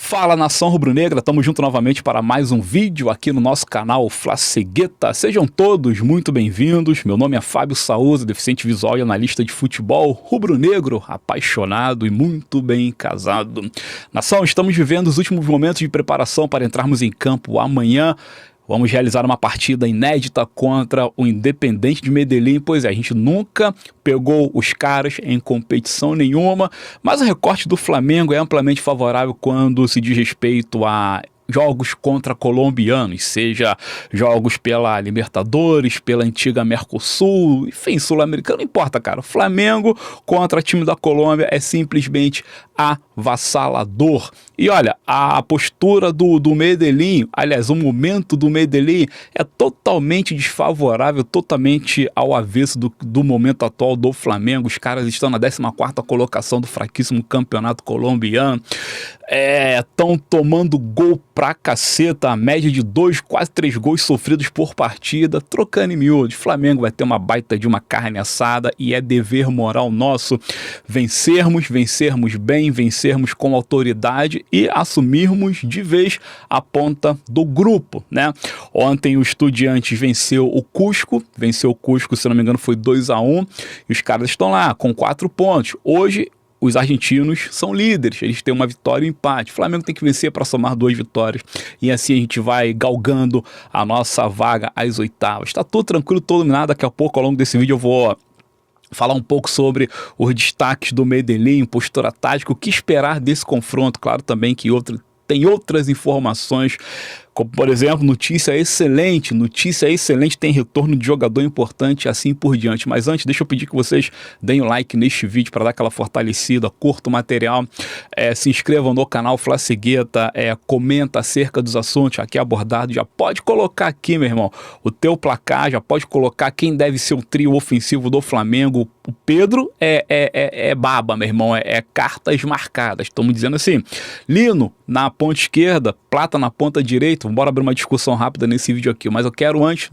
Fala, nação rubro-negra, estamos juntos novamente para mais um vídeo aqui no nosso canal Fla-Cegueta. Sejam todos muito bem-vindos. Meu nome é Fábio Saúza, deficiente visual e analista de futebol, rubro-negro, apaixonado e muito bem casado. Nação, estamos vivendo os últimos momentos de preparação para entrarmos em campo amanhã. Vamos realizar uma partida inédita contra o Independente de Medellín. Pois é, a gente nunca pegou os caras em competição nenhuma, mas o recorte do Flamengo é amplamente favorável quando se diz respeito a jogos contra colombianos, seja jogos pela Libertadores, pela antiga Mercosul, enfim, Sul-Americano, não importa, cara. Flamengo contra time da Colômbia é simplesmente avassalador. E olha, a postura do Medellín, aliás, o momento do Medellín é totalmente desfavorável, totalmente ao avesso do momento atual do Flamengo. Os caras estão na 14ª colocação do fraquíssimo campeonato colombiano. Estão tomando gol pra caceta, a média de 2, quase 3 gols sofridos por partida, trocando em miúdos. Flamengo vai ter uma baita de uma carne assada e é dever moral nosso vencermos bem, vencermos com autoridade e assumirmos de vez a ponta do grupo, né? Ontem o Estudiantes venceu o Cusco, se não me engano foi 2-1, e os caras estão lá com 4 pontos. Hoje os argentinos são líderes, eles têm uma vitória e um empate. O Flamengo tem que vencer para somar 2 vitórias. E assim a gente vai galgando a nossa vaga às oitavas. Tá tudo tranquilo, todo dominado. Daqui a pouco, ao longo desse vídeo, eu vou falar um pouco sobre os destaques do Medellín, postura tática, o que esperar desse confronto. Claro também que tem outras informações, como por exemplo, notícia excelente, tem retorno de jogador importante, assim por diante. Mas antes, deixa eu pedir que vocês deem o like neste vídeo para dar aquela fortalecida, curta o material, se inscrevam no canal Fla-Cegueta, comenta acerca dos assuntos aqui abordados, já pode colocar aqui, meu irmão, o teu placar, já pode colocar quem deve ser o trio ofensivo do Flamengo. O Pedro é baba, meu irmão, cartas marcadas, estamos dizendo assim. Lino na ponta esquerda, Plata na ponta direita. Bora abrir uma discussão rápida nesse vídeo aqui, mas eu quero antes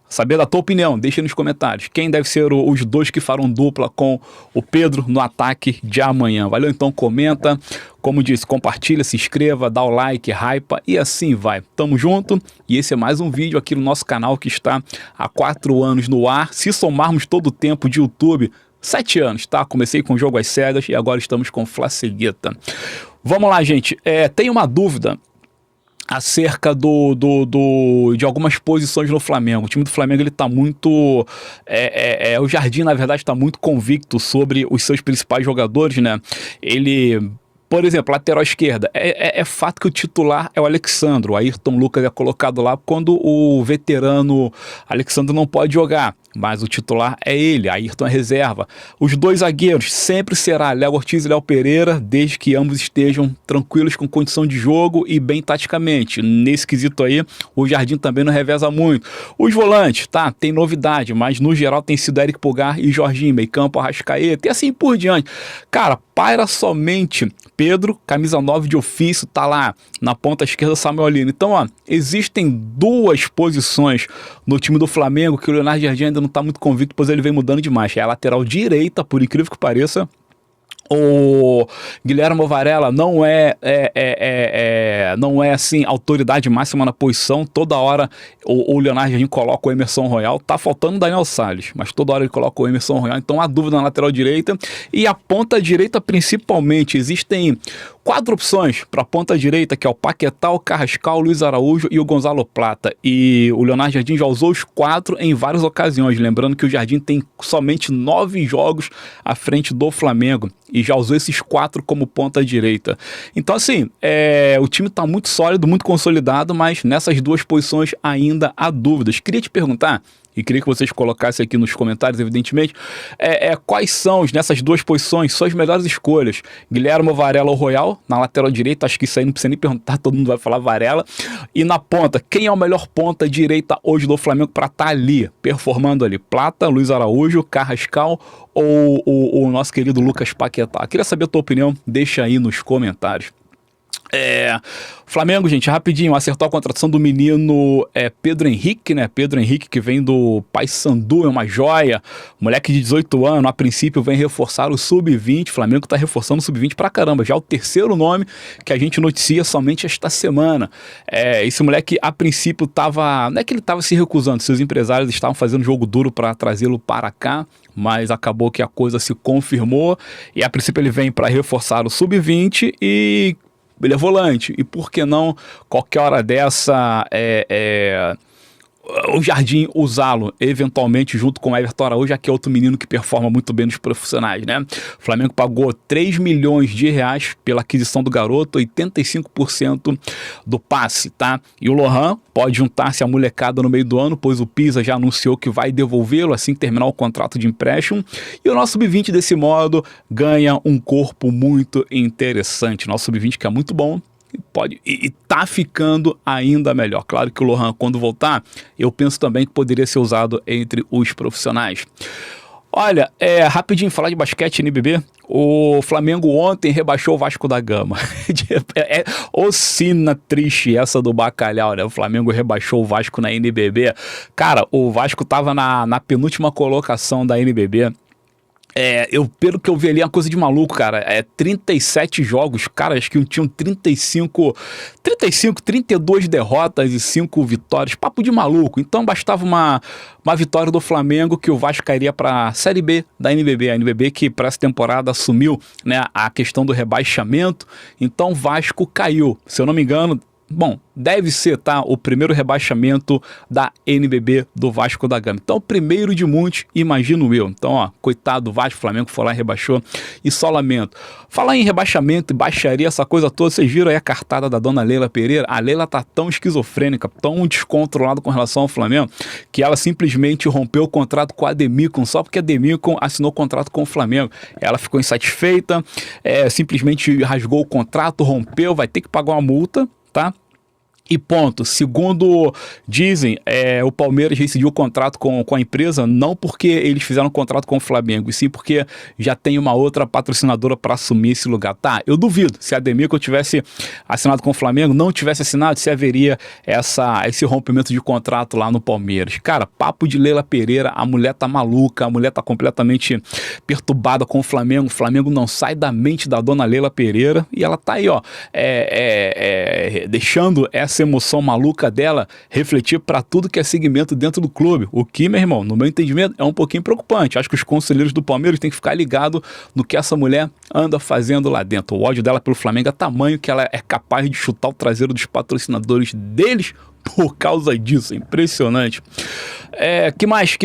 saber da tua opinião, deixa nos comentários. Quem deve ser os dois que farão dupla com o Pedro no ataque de amanhã? Valeu? Então comenta, como disse, compartilha, se inscreva, dá o like, hypa e assim vai. Tamo junto e esse é mais um vídeo aqui no nosso canal que está há 4 anos no ar. Se somarmos todo o tempo de YouTube, 7 anos, tá? Comecei com o jogo às cegas e agora estamos com Fla-Cegueta. Vamos lá, gente. Tem uma dúvida acerca de algumas posições no Flamengo. O time do Flamengo, ele tá muito... o Jardim, na verdade, está muito convicto sobre os seus principais jogadores, né? Por exemplo, lateral esquerda, é fato que o titular é o Alexandro. O Ayrton Lucas é colocado lá quando o veterano Alexandro não pode jogar, mas o titular é ele, Ayrton é reserva. Os 2 zagueiros sempre será Léo Ortiz e Léo Pereira, desde que ambos estejam tranquilos com condição de jogo e bem taticamente. Nesse quesito aí, o Jardim também não reveza muito. Os volantes, tá, tem novidade, mas no geral tem sido Eric Pulgar e Jorginho, meio campo, Arrascaeta e assim por diante. Cara, paira somente Pedro, camisa 9 de ofício, tá lá na ponta esquerda Samuel Lino. Então, ó, existem 2 posições no time do Flamengo que o Leonardo Jardim ainda não tá muito convicto, pois ele vem mudando demais. É a lateral direita, por incrível que pareça. O Guilherme Varela não é assim autoridade máxima na posição. Toda hora o Leonardo Jardim coloca o Emerson Royal. Tá faltando o Daniel Salles, mas toda hora ele coloca o Emerson Royal. Então há dúvida na lateral direita. E a ponta direita principalmente, existem 4 opções para a ponta direita, que é o Paquetá, o Carrascal, o Luiz Araújo e o Gonzalo Plata. E o Leonardo Jardim já usou os 4 em várias ocasiões. Lembrando que o Jardim tem somente 9 jogos à frente do Flamengo e já usou esses 4 como ponta direita. Então assim, o time está muito sólido, muito consolidado, mas nessas 2 posições ainda há dúvidas. Queria te perguntar, e queria que vocês colocassem aqui nos comentários, evidentemente, quais são, nessas 2 posições, suas melhores escolhas. Guilherme Varela ou Royal, na lateral direita, acho que isso aí não precisa nem perguntar, todo mundo vai falar Varela. E na ponta, quem é o melhor ponta direita hoje do Flamengo para estar ali, performando ali? Plata, Luiz Araújo, Carrascal ou o nosso querido Lucas Paquetá? Queria saber a tua opinião, deixa aí nos comentários. Flamengo, gente, rapidinho, acertou a contratação do menino Pedro Henrique, né? Pedro Henrique, que vem do Paysandu, é uma joia. Moleque de 18 anos, a princípio vem reforçar o Sub-20. Flamengo tá reforçando o Sub-20 pra caramba. Já é o terceiro nome que a gente noticia somente esta semana. Esse moleque, a princípio, tava... Não é que ele tava se recusando, seus empresários estavam fazendo jogo duro para trazê-lo para cá, mas acabou que a coisa se confirmou. E a princípio ele vem para reforçar o Sub-20 e... ele é volante, e por que não qualquer hora dessa o Jardim usá-lo eventualmente junto com o Everton Araújo, já que é outro menino que performa muito bem nos profissionais, né? O Flamengo pagou 3 milhões de reais pela aquisição do garoto, 85% do passe, tá? E o Lohan pode juntar-se à molecada no meio do ano, pois o Pisa já anunciou que vai devolvê-lo assim que terminar o contrato de empréstimo, e o nosso Sub-20 desse modo ganha um corpo muito interessante. Nosso Sub-20 que é muito bom, e tá ficando ainda melhor. Claro que o Lohan, quando voltar, eu penso também que poderia ser usado entre os profissionais. Olha, rapidinho, falar de basquete NBB. O Flamengo ontem rebaixou o Vasco da Gama. Ô sina triste essa do bacalhau, né? O Flamengo rebaixou o Vasco na NBB. Cara, o Vasco tava na penúltima colocação da NBB. Pelo que eu vi ali, é uma coisa de maluco, cara. 37 jogos, cara, acho que tinham 32 derrotas e 5 vitórias. Papo de maluco. Então bastava uma vitória do Flamengo que o Vasco cairia para a Série B da NBB. A NBB que para essa temporada assumiu, né, a questão do rebaixamento. Então o Vasco caiu. Se eu não me engano, bom, deve ser, tá, o primeiro rebaixamento da NBB do Vasco da Gama. Então, o primeiro de muitos, imagino eu. Então, ó, coitado do Vasco, o Flamengo foi lá e rebaixou, e só lamento. Falar em rebaixamento e baixaria, essa coisa toda, vocês viram aí a cartada da dona Leila Pereira? A Leila tá tão esquizofrênica, tão descontrolada com relação ao Flamengo, que ela simplesmente rompeu o contrato com a Ademicon, só porque a Ademicon assinou contrato com o Flamengo. Ela ficou insatisfeita, simplesmente rasgou o contrato, rompeu, vai ter que pagar uma multa, tá? E ponto. Segundo dizem, o Palmeiras rescindiu o contrato com a empresa não porque eles fizeram um contrato com o Flamengo, e sim porque já tem uma outra patrocinadora para assumir esse lugar. Tá, eu duvido. Se a Ademicon tivesse assinado com o Flamengo, não tivesse assinado, se haveria esse rompimento de contrato lá no Palmeiras. Cara, papo de Leila Pereira, a mulher tá maluca, a mulher tá completamente perturbada com o Flamengo não sai da mente da dona Leila Pereira, e ela tá aí, ó, deixando essa emoção maluca dela refletir para tudo que é segmento dentro do clube. O que, meu irmão, no meu entendimento, é um pouquinho preocupante. Acho que os conselheiros do Palmeiras têm que ficar ligados no que essa mulher anda fazendo lá dentro. O ódio dela pelo Flamengo é tamanho que ela é capaz de chutar o traseiro dos patrocinadores deles por causa disso. Impressionante. Que mais?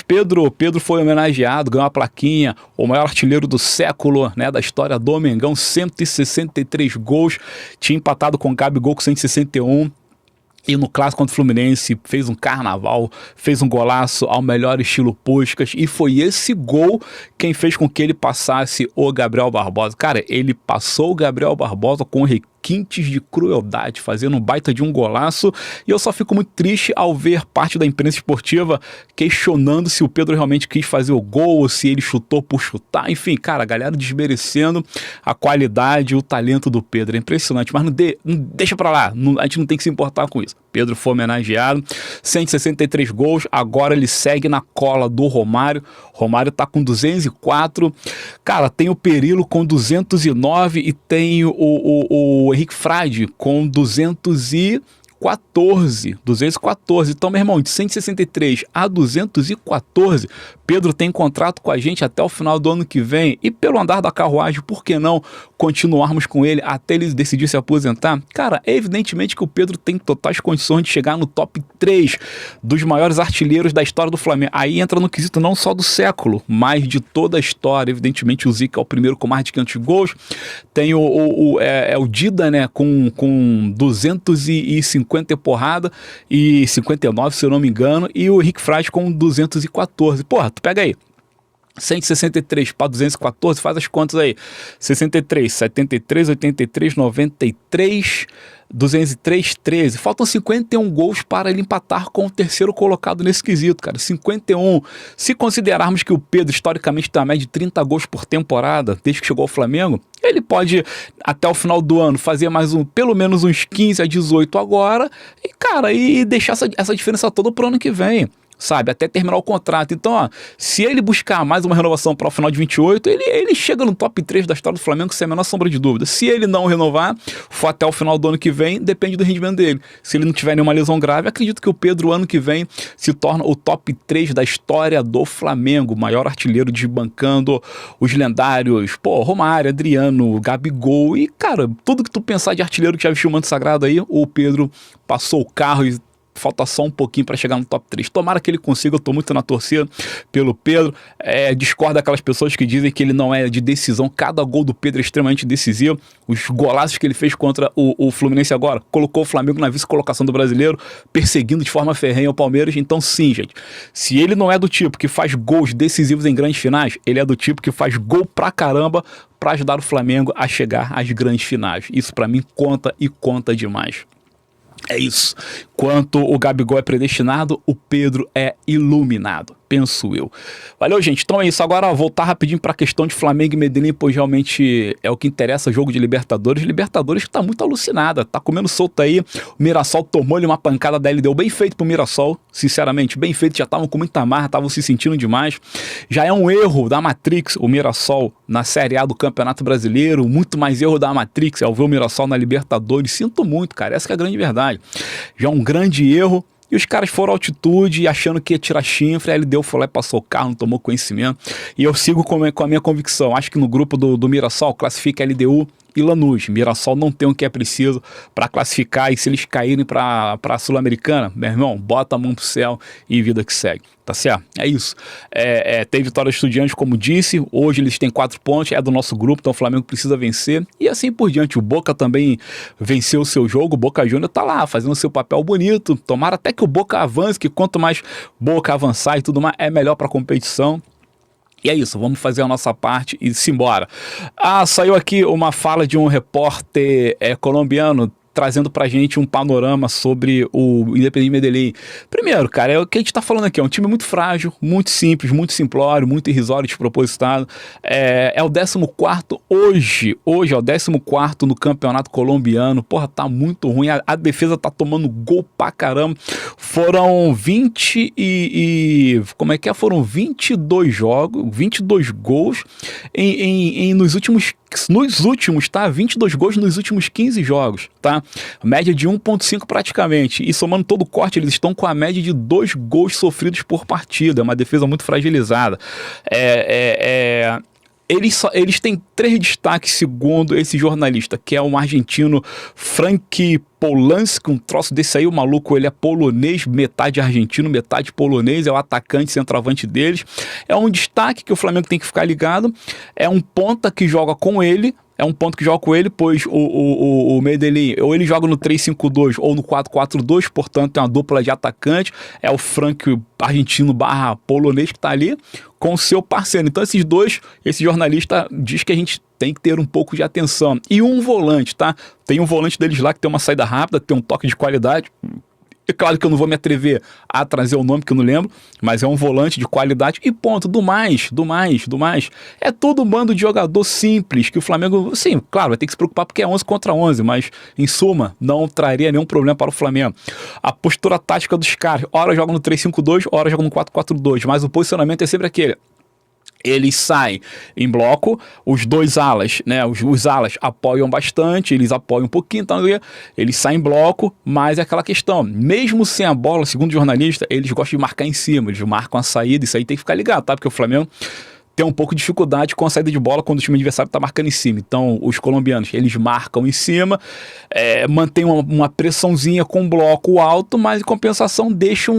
Pedro foi homenageado, ganhou uma plaquinha, o maior artilheiro do século, né, da história do Mengão, 163 gols, tinha empatado com o Gabigol com 161. E no clássico contra o Fluminense fez um carnaval, fez um golaço ao melhor estilo Puskás, e foi esse gol quem fez com que ele passasse o Gabriel Barbosa. Cara, ele passou o Gabriel Barbosa com requintes de crueldade, fazendo um baita de um golaço, e eu só fico muito triste ao ver parte da imprensa esportiva questionando se o Pedro realmente quis fazer o gol, ou se ele chutou por chutar. Enfim, cara, a galera desmerecendo a qualidade e o talento do Pedro. É impressionante, mas não deixa pra lá, a gente não tem que se importar com isso. Pedro foi homenageado, 163 gols, agora ele segue na cola do Romário. Romário tá com 204, cara, tem o Perillo com 209 e tem o Henrique Frade com 214. Então, meu irmão, de 163 a 214, Pedro tem contrato com a gente até o final do ano que vem, e pelo andar da carruagem, por que não continuarmos com ele até ele decidir se aposentar? Cara, é evidentemente que o Pedro tem totais condições de chegar no top 3 dos maiores artilheiros da história do Flamengo. Aí entra no quesito não só do século, mas de toda a história. Evidentemente o Zica é o primeiro com mais de 500 gols, tem o Dida, né, com 250 porrada e 59, se eu não me engano, e o Henrique Frade com 214. Porra, tu pega aí, 163 para 214, faz as contas aí. 63, 73, 83, 93, 203, 13. Faltam 51 gols para ele empatar com o terceiro colocado nesse quesito, cara. 51. Se considerarmos que o Pedro, historicamente, tem uma média de 30 gols por temporada, desde que chegou ao Flamengo, ele pode, até o final do ano, fazer pelo menos uns 15 a 18 agora, e, cara, e deixar essa diferença toda pro ano que vem. Sabe, até terminar o contrato. Então, ó, se ele buscar mais uma renovação para o final de 28, ele chega no top 3 da história do Flamengo sem a menor sombra de dúvida. Se ele não renovar, for até o final do ano que vem, depende do rendimento dele. Se ele não tiver nenhuma lesão grave, acredito que o Pedro, ano que vem, se torna o top 3 da história do Flamengo, maior artilheiro, desbancando os lendários, Romário, Adriano, Gabigol e, cara, tudo que tu pensar de artilheiro que já vestiu o manto sagrado aí, o Pedro passou o carro e falta só um pouquinho para chegar no top 3. Tomara que ele consiga, eu tô muito na torcida pelo Pedro. Discordo daquelas pessoas que dizem que ele não é de decisão. Cada gol do Pedro é extremamente decisivo. Os golaços que ele fez contra o Fluminense agora, colocou o Flamengo na vice-colocação do Brasileiro, perseguindo de forma ferrenha o Palmeiras. Então sim, gente, se ele não é do tipo que faz gols decisivos em grandes finais, ele é do tipo que faz gol pra caramba para ajudar o Flamengo a chegar às grandes finais. Isso para mim conta e conta demais. É isso. Enquanto o Gabigol é predestinado, o Pedro é iluminado, penso eu. Valeu, gente. Então é isso. Agora voltar rapidinho para a questão de Flamengo e Medellín, pois realmente é o que interessa, jogo de Libertadores. Libertadores que tá muito alucinada, tá comendo solto aí. O Mirassol tomou-lhe uma pancada da LDU, bem feito pro Mirassol, sinceramente, bem feito. Já estavam com muita marra, estavam se sentindo demais. Já é um erro da Matrix, o Mirassol na Série A do Campeonato Brasileiro, muito mais erro da Matrix ao ver o Mirassol na Libertadores. Sinto muito, cara, essa que é a grande verdade. Já é um grande erro. E os caras foram à altitude achando que ia tirar chifre, a LDU foi lá e passou o carro, não tomou conhecimento. E eu sigo com a minha convicção. Acho que no grupo do Mirassol classifica LDU e Lanús. Mirassol não tem o que é preciso para classificar, e se eles caírem para a Sul-Americana, meu irmão, bota a mão pro céu e vida que segue. Tá certo? É isso. Tem vitória dos Estudiantes, como disse. Hoje eles têm 4 pontos, é do nosso grupo, então o Flamengo precisa vencer. E assim por diante. O Boca também venceu o seu jogo. O Boca Júnior tá lá, fazendo o seu papel bonito. Tomara até que o Boca avance, que quanto mais Boca avançar e tudo mais, é melhor para a competição. E é isso, vamos fazer a nossa parte e simbora. Saiu aqui uma fala de um repórter colombiano, trazendo pra gente um panorama sobre o Independiente Medellín. Primeiro, cara, é o que a gente tá falando aqui, é um time muito frágil, muito simples, muito simplório, muito irrisório, despropositado. É o 14º hoje é o 14º no campeonato colombiano. Porra, tá muito ruim, a defesa tá tomando gol pra caramba. Foram 22 jogos, 22 gols nos últimos, tá? 22 gols nos últimos 15 jogos, tá? Média de 1,5 praticamente. E somando todo o corte, eles estão com a média de 2 gols sofridos por partida. É uma defesa muito fragilizada. Eles têm 3 destaques, segundo esse jornalista, que é um argentino, Frank Polanski, um troço desse aí. O maluco, ele é polonês, metade argentino, metade polonês, é o atacante, centroavante deles. É um destaque que o Flamengo tem que ficar ligado. É um ponta que joga com ele. Pois o Medellín, ou ele joga no 3-5-2 ou no 4-4-2, portanto tem uma dupla de atacante, é o Frank argentino / polonês que tá ali com o seu parceiro. Então esse jornalista diz que a gente tem que ter um pouco de atenção. E um volante, tá? Tem um volante deles lá que tem uma saída rápida, tem um toque de qualidade. É claro que eu não vou me atrever a trazer o nome, que eu não lembro, mas é um volante de qualidade e ponto. Do mais. É todo um bando de jogador simples que o Flamengo, sim, claro, vai ter que se preocupar porque é 11 contra 11, mas em suma, não traria nenhum problema para o Flamengo. A postura tática dos caras, ora jogam no 3-5-2, ora jogam no 4-4-2, mas o posicionamento é sempre aquele. Eles saem em bloco, os dois alas, né? Os alas apoiam bastante, eles apoiam um pouquinho, então eles saem em bloco, mas é aquela questão, mesmo sem a bola, segundo o jornalista, eles gostam de marcar em cima, eles marcam a saída, isso aí tem que ficar ligado, tá? Porque o Flamengo tem um pouco de dificuldade com a saída de bola quando o time adversário está marcando em cima. Então, os colombianos, eles marcam em cima, mantém uma pressãozinha com um bloco alto, mas em compensação deixam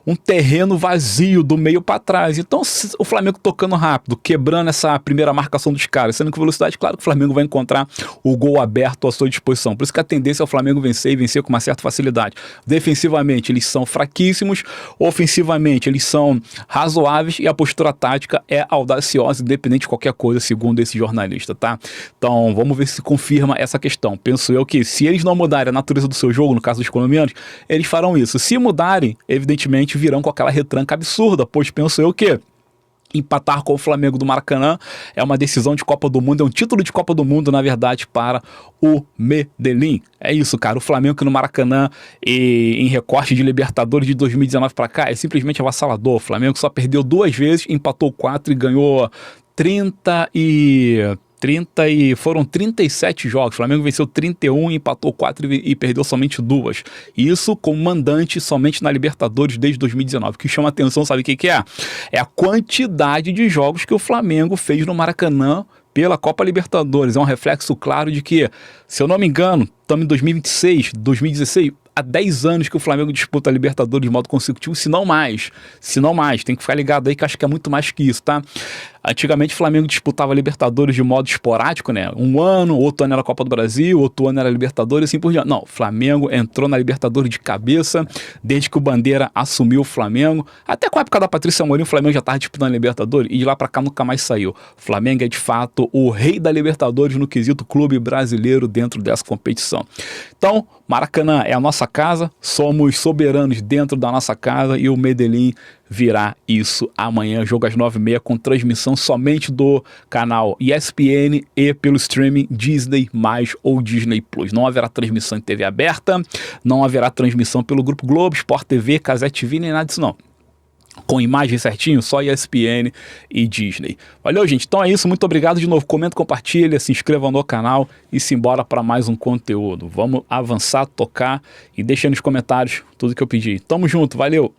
um terreno vazio do meio para trás. Então, o Flamengo tocando rápido, quebrando essa primeira marcação dos caras, sendo que velocidade, claro que o Flamengo vai encontrar o gol aberto à sua disposição. Por isso que a tendência é o Flamengo vencer e vencer com uma certa facilidade. Defensivamente, eles são fraquíssimos, ofensivamente, eles são razoáveis, e a postura tática é audaciosa, independente de qualquer coisa, segundo esse jornalista, tá? Então, vamos ver se confirma essa questão. Penso eu que se eles não mudarem a natureza do seu jogo, no caso dos colombianos, eles farão isso. Se mudarem, evidentemente virão com aquela retranca absurda, pois penso eu que empatar com o Flamengo do Maracanã é uma decisão de Copa do Mundo, é um título de Copa do Mundo, na verdade, para o Medellín. É isso, cara. O Flamengo que no Maracanã e em recorte de Libertadores de 2019 para cá é simplesmente avassalador. O Flamengo só perdeu 2 vezes, empatou 4 e ganhou 30 e foram 37 jogos. O Flamengo venceu 31, empatou 4 e perdeu somente 2. Isso com mandante somente na Libertadores desde 2019. O que chama atenção, sabe o que é? É a quantidade de jogos que o Flamengo fez no Maracanã pela Copa Libertadores. É um reflexo claro de que, se eu não me engano, estamos em 2026, 2016... há 10 anos que o Flamengo disputa a Libertadores de modo consecutivo, se não mais. Tem que ficar ligado aí que acho que é muito mais que isso, tá? Antigamente o Flamengo disputava a Libertadores de modo esporádico, né? Um ano, outro ano era a Copa do Brasil, outro ano era a Libertadores, assim por diante. Não, o Flamengo entrou na Libertadores de cabeça, desde que o Bandeira assumiu o Flamengo. Até com a época da Patrícia Amorim, o Flamengo já estava disputando a Libertadores e de lá pra cá nunca mais saiu. O Flamengo é de fato o rei da Libertadores no quesito clube brasileiro dentro dessa competição. Então, Maracanã é a nossa casa, somos soberanos dentro da nossa casa e o Medellín virá isso amanhã, jogo às 9h30, com transmissão somente do canal ESPN e pelo streaming Disney+, ou Disney Plus. Não haverá transmissão em TV aberta, não haverá transmissão pelo Grupo Globo, Sport TV, Casé TV, nem nada disso não. Com imagem certinho, só ESPN e Disney. Valeu, gente. Então é isso. Muito obrigado de novo. Comenta, compartilha, se inscreva no canal e simbora para mais um conteúdo. Vamos avançar, tocar e deixa nos comentários tudo que eu pedi. Tamo junto. Valeu!